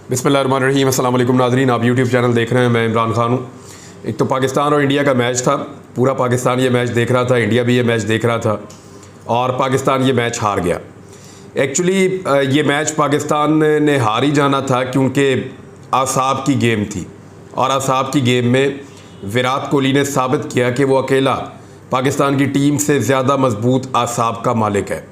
बिस्मिल्लाहिर्रहमानिर्रहीम। अस्सलाम वालेकुम नाज़रीन, आप यूट्यूब चैनल देख रहे हैं। मैं इमरान खान हूँ। एक तो पाकिस्तान और इंडिया का मैच था, पूरा पाकिस्तान ये मैच देख रहा था, इंडिया भी ये मैच देख रहा था और पाकिस्तान ये मैच हार गया। एक्चुअली ये मैच पाकिस्तान ने हार ही जाना था क्योंकि आसाब की गेम थी और आसाब की गेम में विराट कोहली ने साबित किया कि वो अकेला पाकिस्तान की टीम से ज़्यादा मजबूत आसाब का मालिक है।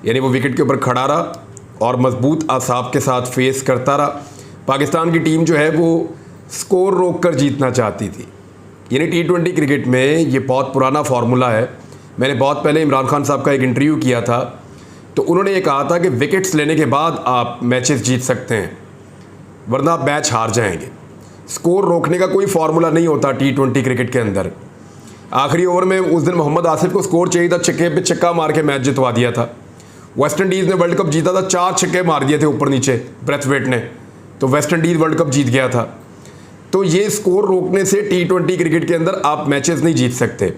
यानी वो विकेट के ऊपर खड़ा रहा और मजबूत आसाब के साथ फेस करता रहा। पाकिस्तान की टीम जो है वो स्कोर रोक कर जीतना चाहती थी। यानी T20 क्रिकेट में ये बहुत पुराना फार्मूला है। मैंने बहुत पहले इमरान खान साहब का एक इंटरव्यू किया था, तो उन्होंने ये कहा था कि विकेट्स लेने के बाद आप मैचेस जीत सकते हैं, वरना आप मैच हार जाएंगे। स्कोर रोकने का कोई फार्मूला नहीं होता T20 क्रिकेट के अंदर। आखिरी ओवर में उस दिन मोहम्मद आसिफ को स्कोर चाहिए था, छक्के पे छक्का मार के मैच जितवा दिया था। वेस्ट इंडीज़ ने वर्ल्ड कप जीता था, 4 छक्के मार दिए थे ऊपर नीचे ब्रेथवेट ने, तो वेस्ट इंडीज़ वर्ल्ड कप जीत गया था। तो ये स्कोर रोकने से T20 क्रिकेट के अंदर आप मैचेस नहीं जीत सकते।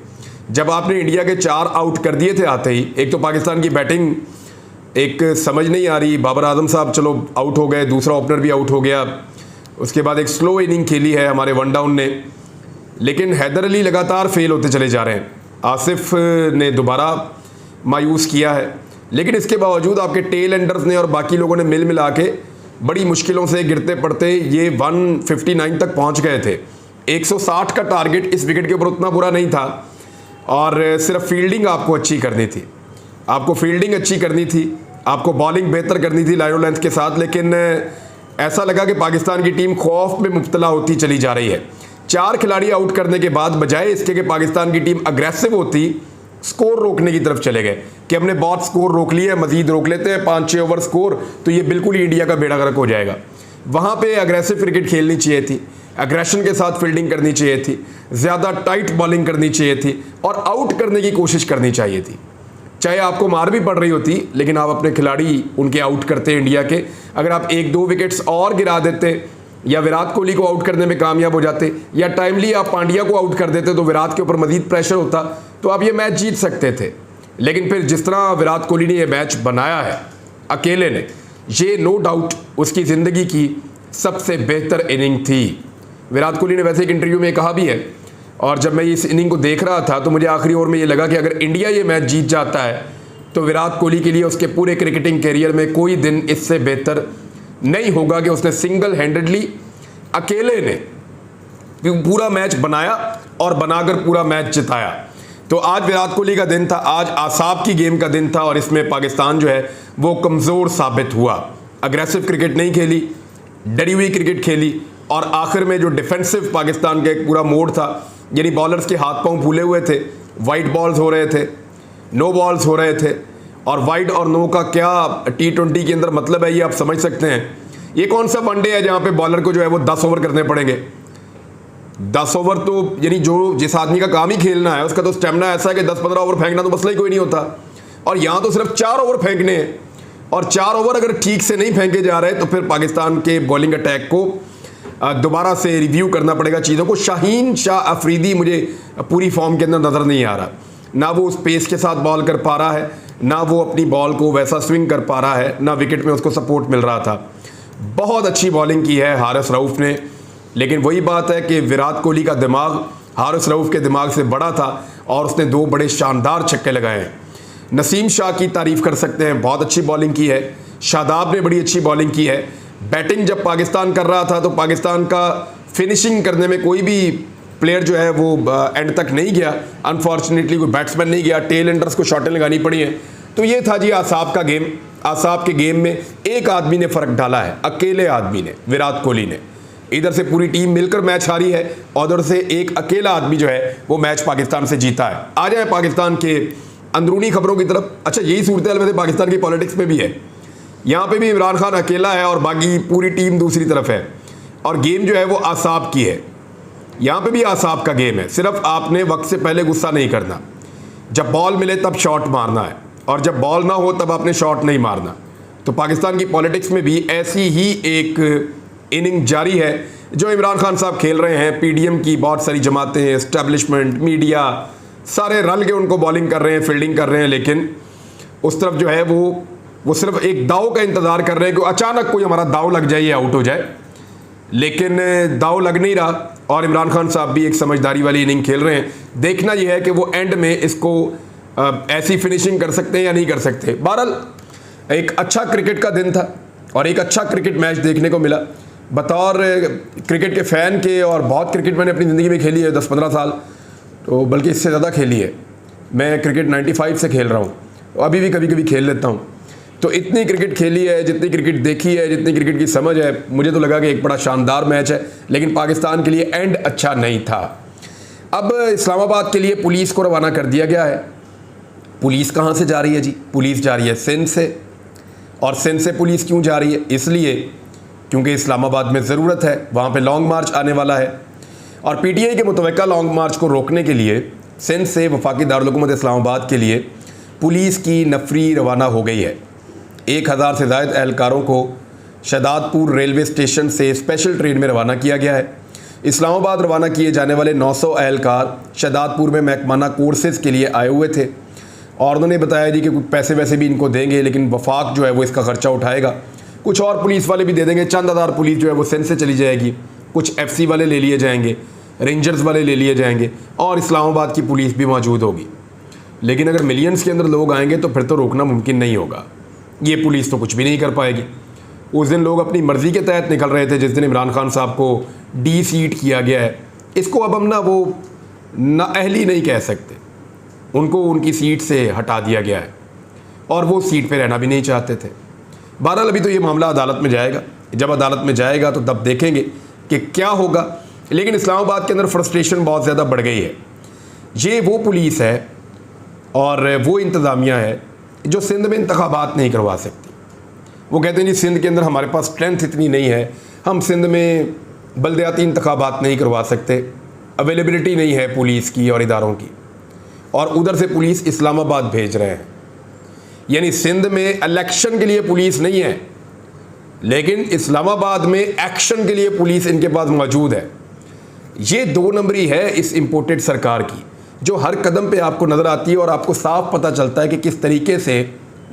जब आपने इंडिया के 4 आउट कर दिए थे आते ही, एक तो पाकिस्तान की बैटिंग एक समझ नहीं आ रही। बाबर आजम साहब चलो आउट हो गए, दूसरा ओपनर भी आउट हो गया, उसके बाद एक स्लो इनिंग खेली है हमारे वन डाउन ने, लेकिन हैदर अली लगातार फेल होते चले जा रहे हैं। आसिफ ने दोबारा मायूस किया है, लेकिन इसके बावजूद आपके टेल एंडर्स ने और बाकी लोगों ने मिल मिला के बड़ी मुश्किलों से गिरते पड़ते ये 159 तक पहुंच गए थे। 160 का टारगेट इस विकेट के ऊपर उतना बुरा नहीं था और सिर्फ फील्डिंग आपको अच्छी करनी थी। आपको फील्डिंग अच्छी करनी थी, आपको बॉलिंग बेहतर करनी थी लाइन लेंथ के साथ, लेकिन ऐसा लगा कि पाकिस्तान की टीम खौफ में मुब्तला होती चली जा रही है। 4 खिलाड़ी आउट करने के बाद बजाय इसके कि पाकिस्तान की टीम अग्रेसिव होती, स्कोर रोकने की तरफ चले गए कि हमने बहुत स्कोर रोक लिया है, मजीद रोक लेते हैं 5-6 ओवर स्कोर, तो ये बिल्कुल ही इंडिया का बेड़ा गर्क हो जाएगा। वहाँ पे अग्रेसिव क्रिकेट खेलनी चाहिए थी, अग्रेशन के साथ फील्डिंग करनी चाहिए थी, ज़्यादा टाइट बॉलिंग करनी चाहिए थी और आउट करने की कोशिश करनी चाहिए थी। चाहे आपको मार भी पड़ रही होती, लेकिन आप अपने खिलाड़ी उनके आउट करते इंडिया के। अगर आप 1-2 विकेट्स और गिरा देते या विराट कोहली को आउट करने में कामयाब हो जाते या टाइमली आप पांड्या को आउट कर देते तो विराट के ऊपर मजीद प्रेशर होता, तो आप ये मैच जीत सकते थे। लेकिन फिर जिस तरह विराट कोहली ने ये मैच बनाया है अकेले ने, ये नो डाउट उसकी ज़िंदगी की सबसे बेहतर इनिंग थी। विराट कोहली ने वैसे एक इंटरव्यू में कहा भी है, और जब मैं इस इनिंग को देख रहा था तो मुझे आखिरी ओवर में ये लगा कि अगर इंडिया ये मैच जीत जाता है तो विराट कोहली के लिए उसके पूरे क्रिकेटिंग कैरियर में कोई दिन इससे बेहतर नहीं होगा कि उसने सिंगल हैंडेडली अकेले ने पूरा मैच बनाया और बनाकर पूरा मैच जिताया। तो आज विराट कोहली का दिन था, आज आसाब की गेम का दिन था और इसमें पाकिस्तान जो है वो कमज़ोर साबित हुआ। अग्रेसिव क्रिकेट नहीं खेली, डरी हुई क्रिकेट खेली और आखिर में जो डिफेंसिव पाकिस्तान का एक पूरा मोड था, यानी बॉलर्स के हाथ पांव फूले हुए थे, वाइड बॉल्स हो रहे थे, नो बॉल्स हो रहे थे। और वाइड और नो का क्या T20 के अंदर मतलब है ये आप समझ सकते हैं। ये कौन सा वनडे है जहाँ पे बॉलर को जो है वो 10 ओवर करने पड़ेंगे। 10 ओवर तो यानी जो जिस आदमी का काम ही खेलना है उसका तो स्टेमिना ऐसा है कि 10-15 ओवर फेंकना तो मसला ही कोई नहीं होता, और यहाँ तो सिर्फ 4 ओवर फेंकने हैं। और 4 ओवर अगर ठीक से नहीं फेंके जा रहे तो फिर पाकिस्तान के बॉलिंग अटैक को दोबारा से रिव्यू करना पड़ेगा चीज़ों को। शाहीन शाह अफरीदी मुझे पूरी फॉर्म के अंदर नज़र नहीं आ रहा, ना वो उस पेस के साथ बॉल कर पा रहा है, ना वो अपनी बॉल को वैसा स्विंग कर पा रहा है, ना विकेट में उसको सपोर्ट मिल रहा था। बहुत अच्छी बॉलिंग की है हारिस रऊफ़ ने, लेकिन वही बात है कि विराट कोहली का दिमाग हारिस रऊफ़ के दिमाग से बड़ा था और उसने 2 बड़े शानदार छक्के लगाए हैं। नसीम शाह की तारीफ़ कर सकते हैं, बहुत अच्छी बॉलिंग की है। शादाब ने बड़ी अच्छी बॉलिंग की है। बैटिंग जब पाकिस्तान कर रहा था तो पाकिस्तान का फिनिशिंग करने में कोई भी प्लेयर जो है वो एंड तक नहीं गया। अनफॉर्चुनेटली कोई बैट्समैन नहीं गया, टेल एंडर्स को शॉटें लगानी पड़ी हैं। तो ये था जी आसाब का गेम। आसाब के गेम में एक आदमी ने फ़र्क डाला है, अकेले आदमी ने, विराट कोहली ने। इधर से पूरी टीम मिलकर मैच हारी है और उधर से एक अकेला आदमी जो है वो मैच पाकिस्तान से जीता है। आ जाए पाकिस्तान के अंदरूनी खबरों की तरफ। अच्छा, यही सूरत हाल वैसे पाकिस्तान की पॉलिटिक्स में भी है। यहाँ पे भी इमरान खान अकेला है और बाकी पूरी टीम दूसरी तरफ है, और गेम जो है वो आसाब की है। यहाँ पे भी आसाब का गेम है, सिर्फ आपने वक्त से पहले गुस्सा नहीं करना। जब बॉल मिले तब शॉट मारना है और जब बॉल ना हो तब आपने शॉट नहीं मारना। तो पाकिस्तान की पॉलिटिक्स में भी ऐसी ही एक इनिंग जारी है जो इमरान खान साहब खेल रहे हैं। PDM की बहुत सारी जमातें, एस्टेब्लिशमेंट, मीडिया, सारे रल के उनको बॉलिंग कर रहे हैं, फील्डिंग कर रहे हैं, लेकिन उस तरफ जो है वो वो सिर्फ एक दाव का इंतज़ार कर रहे हैं कि अचानक कोई हमारा दाव लग जाए, ये आउट हो जाए। लेकिन दाव लग नहीं रहा और इमरान खान साहब भी एक समझदारी वाली इनिंग खेल रहे हैं। देखना यह है कि वो एंड में इसको ऐसी फिनिशिंग कर सकते हैं या नहीं कर सकते। बहरहाल एक अच्छा क्रिकेट का दिन था और एक अच्छा क्रिकेट मैच देखने को मिला। बतौर क्रिकेट के फ़ैन के, और बहुत क्रिकेट मैंने अपनी ज़िंदगी में खेली है 10-15 साल, तो बल्कि इससे ज़्यादा खेली है। मैं क्रिकेट 95 से खेल रहा हूँ, अभी भी कभी कभी खेल लेता हूँ। तो इतनी क्रिकेट खेली है, जितनी क्रिकेट देखी है, जितनी क्रिकेट की समझ है, मुझे तो लगा कि एक बड़ा शानदार मैच है, लेकिन पाकिस्तान के लिए एंड अच्छा नहीं था। अब इस्लामाबाद के लिए पुलिस को रवाना कर दिया गया है। पुलिस कहाँ से जा रही है जी? पुलिस जा रही है सिंध से। और सिंध से पुलिस क्यों जा रही है? इसलिए क्योंकि इस्लामाबाद में ज़रूरत है, वहाँ पे लॉन्ग मार्च आने वाला है। और पीटीआई के मुतवक्का लॉन्ग मार्च को रोकने के लिए सिंध से वफाकी दारुल हुकूमत इस्लामाबाद के लिए पुलिस की नफरी रवाना हो गई है। 1000 से ज़ायद एहलकारों को शहदादपुर रेलवे स्टेशन से स्पेशल ट्रेन में रवाना किया गया है। इस्लामाबाद रवाना किए जाने वाले 900 एहलकार शहदादपुर में महकमाना कोर्सेज़ के लिए आए हुए थे और उन्होंने बताया जी कि कुछ पैसे वैसे भी इनको देंगे, लेकिन वफाक जो है वो इसका ख़र्चा उठाएगा। कुछ और पुलिस वाले भी दे देंगे, चंद हज़ार पुलिस जो है वो सिंध से चली जाएगी, कुछ एफसी वाले ले लिए जाएंगे, रेंजर्स वाले ले लिए जाएंगे और इस्लामाबाद की पुलिस भी मौजूद होगी। लेकिन अगर मिलियंस के अंदर लोग आएंगे तो फिर तो रोकना मुमकिन नहीं होगा। ये पुलिस तो कुछ भी नहीं कर पाएगी। उस दिन लोग अपनी मर्ज़ी के तहत निकल रहे थे, जिस दिन इमरान खान साहब को डी सीट किया गया है। इसको अब हम ना वो नाअहली नहीं कह सकते, उनको उनकी सीट से हटा दिया गया है और वो सीट पे रहना भी नहीं चाहते थे। बहरहाल अभी तो ये मामला अदालत में जाएगा, जब अदालत में जाएगा तो तब देखेंगे कि क्या होगा। लेकिन इस्लामाबाद के अंदर फ्रस्ट्रेशन बहुत ज़्यादा बढ़ गई है। ये वो पुलिस है और वो इंतज़ामिया है जो सिंध में इंतखाबात नहीं करवा सकती। वो कहते हैं जी सिंध के अंदर हमारे पास स्ट्रेंथ इतनी नहीं है, हम सिंध में बल्दियाती इंतखाबात नहीं करवा सकते, अवेलेबिलिटी नहीं है पुलिस की और इदारों की। और उधर से पुलिस इस्लामाबाद भेज रहे हैं। यानी सिंध में इलेक्शन के लिए पुलिस नहीं है, लेकिन इस्लामाबाद में एक्शन के लिए पुलिस इनके पास मौजूद है। ये 2 नंबरी है इस इम्पोर्टेड सरकार की, जो हर कदम पे आपको नज़र आती है और आपको साफ पता चलता है कि किस तरीके से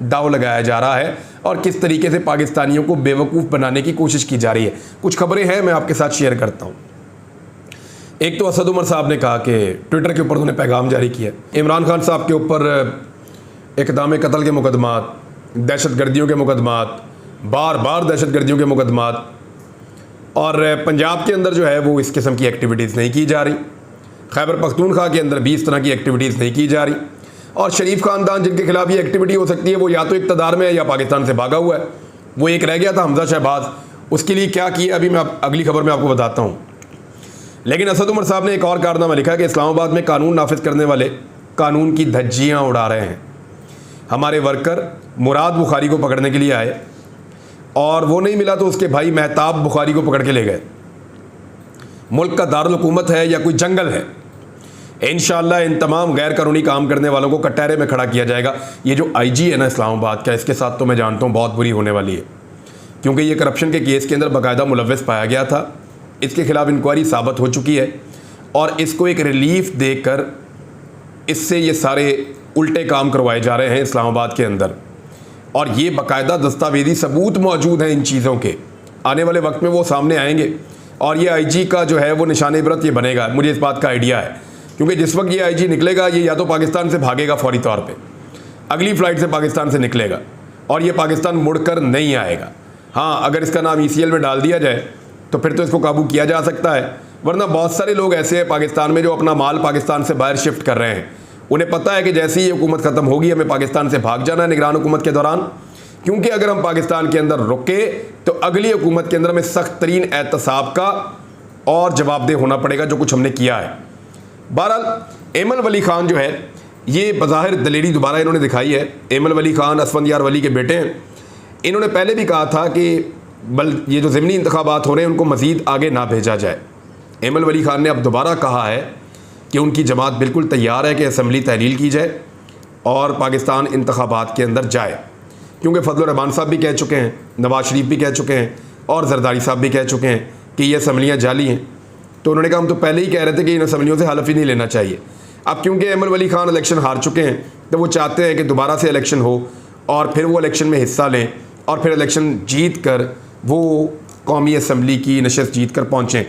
दाव लगाया जा रहा है और किस तरीके से पाकिस्तानियों को बेवकूफ़ बनाने की कोशिश की जा रही है। कुछ खबरें हैं, मैं आपके साथ शेयर करता हूँ। एक तो असद उमर साहब ने कहा कि ट्विटर के ऊपर उन्होंने पैगाम जारी किया, इमरान खान साहब के ऊपर इक़दाम कत्ल के मुकदमात, दहशतगर्दियों के मुकदमात, बार बार दहशतगर्दियों के मुकदमात, और पंजाब के अंदर जो है वो इस किस्म की एक्टिविटीज़ नहीं की जा रही। खैबर पख्तूनख्वा के अंदर भी इस तरह की एक्टिविटीज़ नहीं की जा रही। और शरीफ ख़ानदान जिनके खिलाफ ये एक्टिविटी हो सकती है वो या तो इक़्तिदार में है या पाकिस्तान से भागा हुआ है। वो एक रह गया था हमजा शहबाज, उसके लिए क्या किया अभी मैं अगली खबर में आपको बताता हूँ। लेकिन असद उमर साहब ने एक और कारनामा लिखा कि इस्लामाबाद में कानून नाफिज करने वाले कानून की धज्जियाँ उड़ा रहे हैं। हमारे वर्कर मुराद बुखारी को पकड़ने के लिए आए और वो नहीं मिला तो उसके भाई महताब बुखारी को पकड़ के ले गए। मुल्क का दारुल हुकूमत है या कोई जंगल है? इंशाअल्लाह इन तमाम गैर कानूनी काम करने वालों को कटहरे में खड़ा किया जाएगा। ये जो आईजी है ना इस्लामाबाद का, इसके साथ तो मैं जानता हूँ बहुत बुरी होने वाली है, क्योंकि ये करप्शन के केस के अंदर बाकायदा मुलव्वस पाया गया था। इसके खिलाफ इंक्वायरी साबित हो चुकी है और इसको एक रिलीफ देकर इससे ये सारे उल्टे काम करवाए जा रहे हैं इस्लामाबाद के अंदर। और ये बाकायदा दस्तावेजी सबूत मौजूद हैं इन चीज़ों के। आने वाले वक्त में वो सामने आएंगे और ये आईजी का जो है वो निशान इबरत ये बनेगा। मुझे इस बात का आइडिया है, क्योंकि जिस वक्त ये आईजी निकलेगा ये या तो पाकिस्तान से भागेगा फौरी तौर पे, अगली फ़्लाइट से पाकिस्तान से निकलेगा और ये पाकिस्तान मुड़कर नहीं आएगा। हाँ, अगर इसका नाम ECL में डाल दिया जाए तो फिर तो इसको काबू किया जा सकता है, वरना बहुत सारे लोग ऐसे हैं पाकिस्तान में जो अपना माल पाकिस्तान से बाहर शिफ्ट कर रहे हैं। उन्हें पता है कि जैसे ही ये हुकूमत ख़त्म होगी हमें पाकिस्तान से भाग जाना है निगरान हुकूमत के दौरान, क्योंकि अगर हम पाकिस्तान के अंदर रुके तो अगली हुकूमत के अंदर हमें सख्त तरीन एहतसाब का और जवाबदेह होना पड़ेगा जो कुछ हमने किया है। बहरहाल एमल वली खान जो है ये बज़ाहिर दलेरी दोबारा इन्होंने दिखाई है। एमल वली खान असफंदियार वली के बेटे हैं। इन्होंने पहले भी कहा था कि ये जो ज़िमनी इंतखाबात हो रहे हैं उनको मज़ीद आगे ना भेजा जाए। एमल वली खान ने अब दोबारा कहा है कि उनकी जमात बिल्कुल तैयार है कि असम्बली तहलील की जाए और पाकिस्तान इंतखाबात के अंदर जाए, क्योंकि फजल रहमान साहब भी कह चुके हैं, नवाज शरीफ भी कह चुके हैं और जरदारी साहब भी कह चुके हैं कि ये असम्बलियाँ जाली हैं। तो उन्होंने कहा हम तो पहले ही कह रहे थे कि इन असम्बलियों से हलफ ही नहीं लेना चाहिए। अब क्योंकि एमल वली खान इलेक्शन हार चुके हैं तो वो चाहते हैं कि दोबारा से इलेक्शन हो और फिर वो इलेक्शन में हिस्सा लें और फिर इलेक्शन जीत कर वो कौमी असम्बली की नशस्त जीत कर पहुँचें।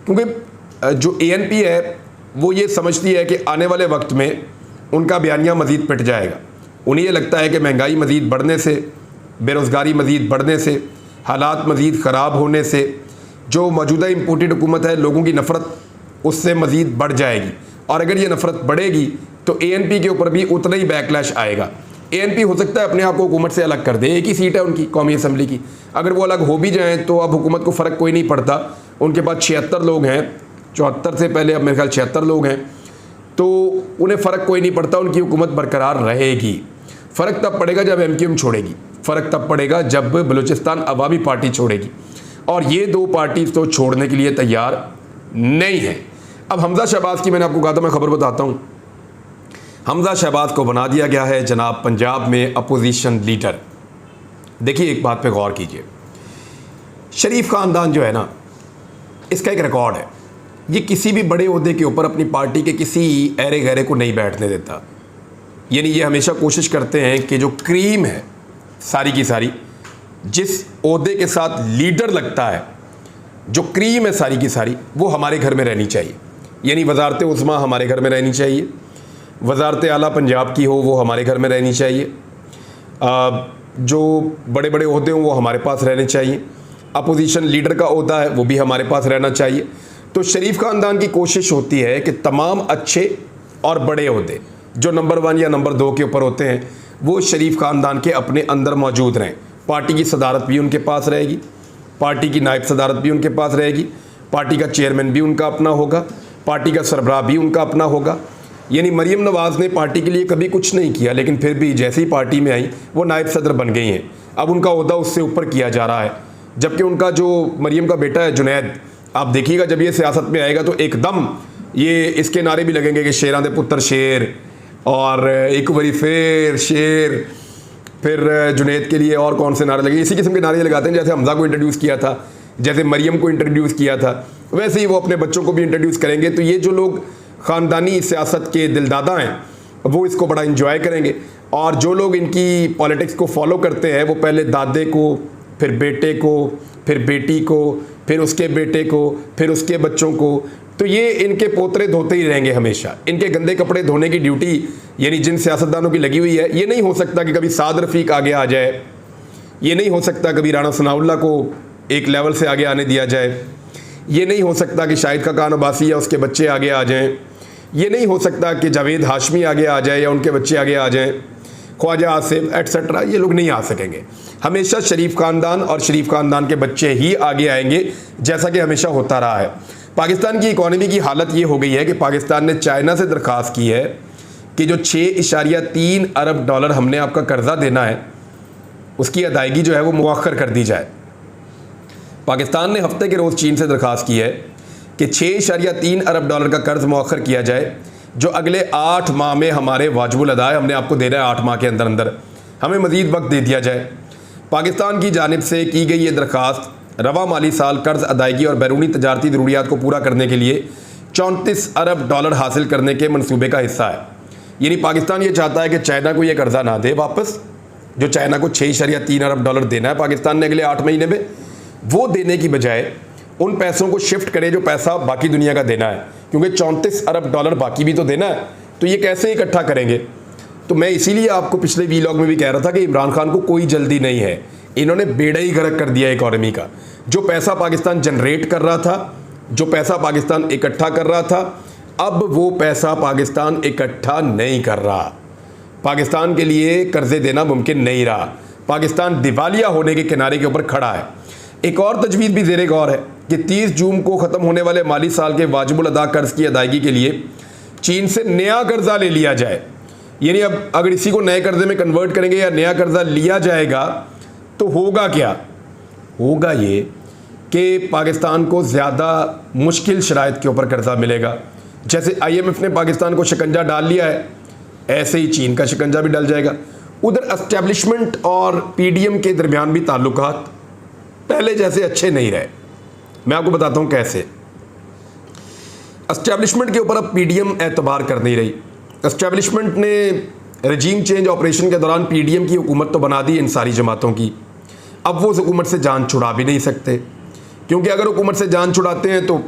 क्योंकि जो ANP है वो ये समझती है कि आने वाले वक्त में उनका बयानिया मज़ीद पिट जाएगा। उन्हें ये लगता है कि महंगाई मज़ीद बढ़ने से, बेरोज़गारी मज़ीद बढ़ने से, हालात मज़ीद ख़राब होने से जो मौजूदा इम्पोर्टेड हुकूमत है, लोगों की नफ़रत उससे मज़ीद बढ़ जाएगी। और अगर ये नफ़रत बढ़ेगी तो ANP के ऊपर भी उतना ही बैकलैश आएगा। ANP हो सकता है अपने आप को हुकूमत से अलग कर दे, एक ही सीट है उनकी कौमी असम्बली की, अगर वो अलग हो भी जाएँ तो अब हुकूमत को फ़र्क कोई नहीं पड़ता। उनके पास 76 लोग हैं, 74 से पहले अब मेरे ख्याल 76 लोग हैं, तो उन्हें फ़र्क कोई नहीं पड़ता, उनकी हुकूमत बरकरार रहेगी। फ़र्क तब पड़ेगा जब MQM छोड़ेगी, फ़र्क तब पड़ेगा जब बलूचिस्तान अवामी पार्टी छोड़ेगी, और ये दो पार्टी तो छोड़ने के लिए तैयार नहीं है। अब हमज़ा शहबाज की मैंने आपको कहा था, मैं खबर बताता हूँ। हमज़ा शहबाज को बना दिया गया है जनाब पंजाब में अपोजिशन लीडर। देखिए एक बात पे गौर कीजिए, शरीफ ख़ानदान जो है ना, इसका एक रिकॉर्ड है, ये किसी भी बड़े ओहदे के ऊपर अपनी पार्टी के किसी ऐरे गहरे को नहीं बैठने देता। यानी ये हमेशा कोशिश करते हैं कि जो क्रीम है सारी की सारी, जिस ओहदे के साथ लीडर लगता है, जो क्रीम है सारी की सारी, वो हमारे घर में रहनी चाहिए। यानी वजारत उज़्मा हमारे घर में रहनी चाहिए, वजारत आला पंजाब की हो वो हमारे घर में रहनी चाहिए, जो बड़े बड़े ओहदे हों वो हमारे पास रहने चाहिए, अपोजिशन लीडर का ओहदा है वो भी हमारे पास रहना चाहिए। तो शरीफ ख़ानदान की कोशिश होती है कि तमाम अच्छे और बड़े ओहदे जो नंबर 1 या नंबर 2 के ऊपर होते हैं वो शरीफ ख़ानदान के अपने अंदर मौजूद रहें। पार्टी की सदारत भी उनके पास रहेगी, पार्टी की नायब सदारत भी उनके पास रहेगी, पार्टी का चेयरमैन भी उनका अपना होगा, पार्टी का सरबराह भी उनका अपना होगा। यानी मरीम नवाज़ ने पार्टी के लिए कभी कुछ नहीं किया, लेकिन फिर भी जैसे ही पार्टी में आई वो नायब सदर बन गई हैं। अब उनका ओहदा उससे ऊपर किया जा रहा है, जबकि उनका जो मरीम का बेटा है जुनैद, आप देखिएगा जब ये सियासत में आएगा तो एकदम ये इसके नारे भी लगेंगे कि शेरां दे पुत्र शेर, और एक बारी फिर शेर, फिर जुनैद के लिए और कौन से नारे लगे, इसी किस्म के नारे लगाते हैं। जैसे हमज़ा को इंट्रोड्यूस किया था, जैसे मरियम को इंट्रोड्यूस किया था, वैसे ही वो अपने बच्चों को भी इंट्रोड्यूस करेंगे। तो ये जो लोग ख़ानदानी सियासत के दिलदादा हैं वो इसको बड़ा इंजॉय करेंगे, और जो लोग इनकी पॉलिटिक्स को फॉलो करते हैं वो पहले दादे को, फिर बेटे को, फिर बेटी को, फिर उसके बेटे को, फिर उसके बच्चों को, तो ये इनके पोतरे धोते ही रहेंगे हमेशा। इनके गंदे कपड़े धोने की ड्यूटी यानी जिन सियासतदानों की लगी हुई है, ये नहीं हो सकता कि कभी साद रफ़ीक आगे आ जाए, ये नहीं हो सकता कभी राना सनाउल्लाह को एक लेवल से आगे आने दिया जाए, ये नहीं हो सकता कि शाहिद खाकान अब्बासी या उसके बच्चे आगे आ जाएं, ये नहीं हो सकता कि जावेद हाशमी आगे आ जाए या उनके बच्चे आगे आ जाएं, ख्वाजा आसिफ एट्सेट्रा, ये लोग नहीं आ सकेंगे। हमेशा शरीफ ख़ानदान और शरीफ ख़ानदान के बच्चे ही आगे आएंगे, जैसा कि हमेशा होता रहा है। पाकिस्तान की इकॉनमी की हालत ये हो गई है कि पाकिस्तान ने चाइना से दरख्वास्त की है कि जो 6.3 अरब डॉलर हमने आपका कर्ज़ा देना है उसकी अदायगी जो है वो मुअख्खर कर दी जाए। पाकिस्तान ने हफ्ते के रोज़ चीन से दरख्वास्त की है कि 6.3 अरब डॉलर का कर्ज़ मुअख्खर किया जाए, जो अगले 8 माह में हमारे वाजिबुल अदा है, हमने आपको दे रहा है 8 माह के अंदर अंदर, हमें मज़ीद वक्त दे दिया जाए। पाकिस्तान की जानिब से की गई ये दरख्वास्त रवा माली साल कर्ज़ अदायगी और बैरूनी तजारती ज़रूरियात को पूरा करने के लिए 34 अरब डॉलर हासिल करने के मनसूबे का हिस्सा है। यानी पाकिस्तान ये चाहता है कि चाइना को ये कर्ज़ा ना दे वापस, जो चाइना को 6.3 अरब डॉलर देना है पाकिस्तान ने अगले 8 महीने में, वो देने की बजाय उन पैसों को शिफ्ट करे जो पैसा बाकी दुनिया का देना है, क्योंकि 34 अरब डॉलर बाकी भी तो देना है, तो ये कैसे इकट्ठा करेंगे। तो मैं इसीलिए आपको पिछले वीलॉग में भी कह रहा था कि इमरान खान को कोई जल्दी नहीं है, इन्होंने बेड़ा ही गर्क कर दिया इकॉनमी का। जो पैसा पाकिस्तान जनरेट कर रहा था, जो पैसा पाकिस्तान इकट्ठा कर रहा था, अब वो पैसा पाकिस्तान इकट्ठा नहीं कर रहा। पाकिस्तान के लिए कर्जे देना मुमकिन नहीं रहा, पाकिस्तान दिवालिया होने के किनारे के ऊपर खड़ा है। एक और तजवीज़ भी ज़ेरे गौर है कि 30 जून को ख़त्म होने वाले माली साल के वाजिबुल अदा कर्ज़ की अदायगी के लिए चीन से नया कर्ज़ा ले लिया जाए। यानी अब अगर इसी को नए कर्ज़े में कन्वर्ट करेंगे या नया कर्ज़ा लिया जाएगा तो होगा क्या, होगा ये कि पाकिस्तान को ज़्यादा मुश्किल शराइत के ऊपर कर्ज़ा मिलेगा। जैसे IMF ने पाकिस्तान को शिकंजा डाल लिया है, ऐसे ही चीन का शिकंजा भी डल जाएगा। उधर एस्टेब्लिशमेंट और PDM के दरमियान भी ताल्लुकात पहले जैसे अच्छे नहीं रहे। मैं आपको बताता हूँ कैसे। एस्टेब्लिशमेंट के ऊपर अब PDM एतबार कर नहीं रही। एस्टेब्लिशमेंट ने रजीम चेंज ऑपरेशन के दौरान पीडीएम की हुकूमत तो बना दी इन सारी जमातों की, अब वो उस हुकूमत से जान छुड़ा भी नहीं सकते, क्योंकि अगर हुकूमत से जान छुड़ाते हैं तो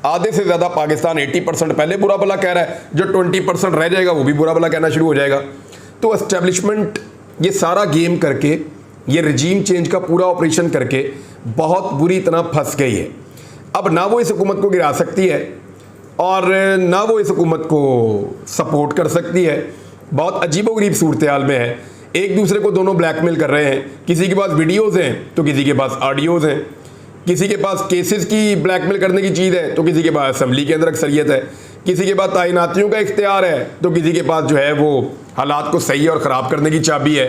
आधे से ज़्यादा पाकिस्तान 80% पहले बुरा भला कह रहा है, जो 20% रह जाएगा वो भी बुरा भला कहना शुरू हो जाएगा। तो एस्टेब्लिशमेंट ये सारा गेम करके, ये रजीम चेंज का पूरा ऑपरेशन करके बहुत बुरी तरह फंस गई है। अब ना वो इस हुकूमत को गिरा सकती है और ना वो इस हुकूमत को सपोर्ट कर सकती है। बहुत अजीबोगरीब सूरत हाल में है। एक दूसरे को दोनों ब्लैकमेल कर रहे हैं, किसी के पास वीडियोज़ हैं तो किसी के पास ऑडियोज़ हैं, किसी के पास केसेस की ब्लैकमेल करने की चीज़ है तो किसी के पास असम्बली के अंदर अक्सरियत है, किसी के पास तैनातियों का इख्तियार है तो किसी के पास जो है वो हालात को सही और ख़राब करने की चाबी है।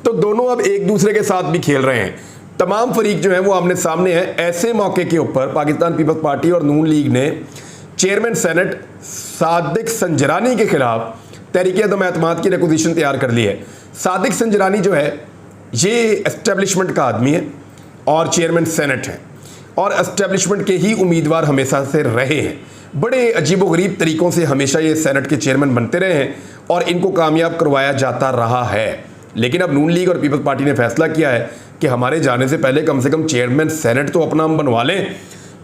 तो दोनों अब एक दूसरे के साथ भी खेल रहे हैं। तमाम फरीक जो है वो आमने सामने हैं। ऐसे मौके के ऊपर पाकिस्तान पीपल्स पार्टी और नून लीग ने चेयरमैन सेनेट सादिक संजरानी के खिलाफ तहरीक अदम एतमाद की रिक्वेजिशन तैयार कर ली है। सादिक संजरानी जो है ये एस्टेब्लिशमेंट का आदमी है और चेयरमैन सेनेट है और एस्टेब्लिशमेंट के ही उम्मीदवार हमेशा से रहे हैं। बड़े अजीबोगरीब तरीक़ों से हमेशा ये सेनेट के चेयरमैन बनते रहे हैं और इनको कामयाब करवाया जाता रहा है। लेकिन अब नून लीग और पीपल्स पार्टी ने फैसला किया है कि हमारे जाने से पहले कम से कम चेयरमैन सेनेट तो अपना हम बनवा लें।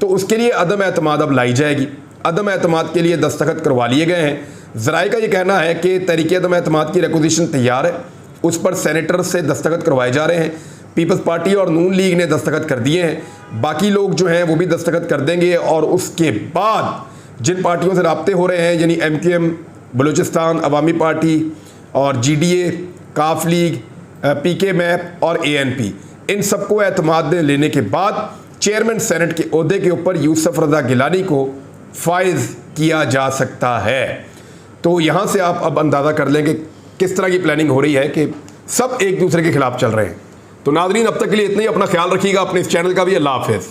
तो उसके लिए अदम एतमाद अब लाई जाएगी। अदम एतमाद के लिए दस्तखत करवा लिए गए हैं। ज़राए का ये कहना है कि तहरीक अदम एतमाद की रिक्वेजिशन तैयार है, उस पर सेनेटर से दस्तखत करवाए जा रहे हैं। पीपल्स पार्टी और नून लीग ने दस्तखत कर दिए हैं, बाकी लोग जो हैं वो भी दस्तखत कर देंगे। और उसके बाद जिन पार्टियों से राब्ते हो रहे हैं, यानी MQM, बलूचिस्तान अवामी पार्टी और GDA, काफ लीग, PK मैप और ANP, इन सबको एतमाद लेने के बाद चेयरमैन सेनेट के ओहदे के ऊपर यूसुफ रज़ा गिलानी को फाइज किया जा सकता है। तो यहाँ से आप अब अंदाज़ा कर लें कि किस तरह की प्लानिंग हो रही है कि सब एक दूसरे के खिलाफ चल रहे हैं। तो नाज़रीन, अब तक के लिए इतना ही। अपना ख्याल रखिएगा, अपने इस चैनल का भी। अल्लाह हाफ़िज़।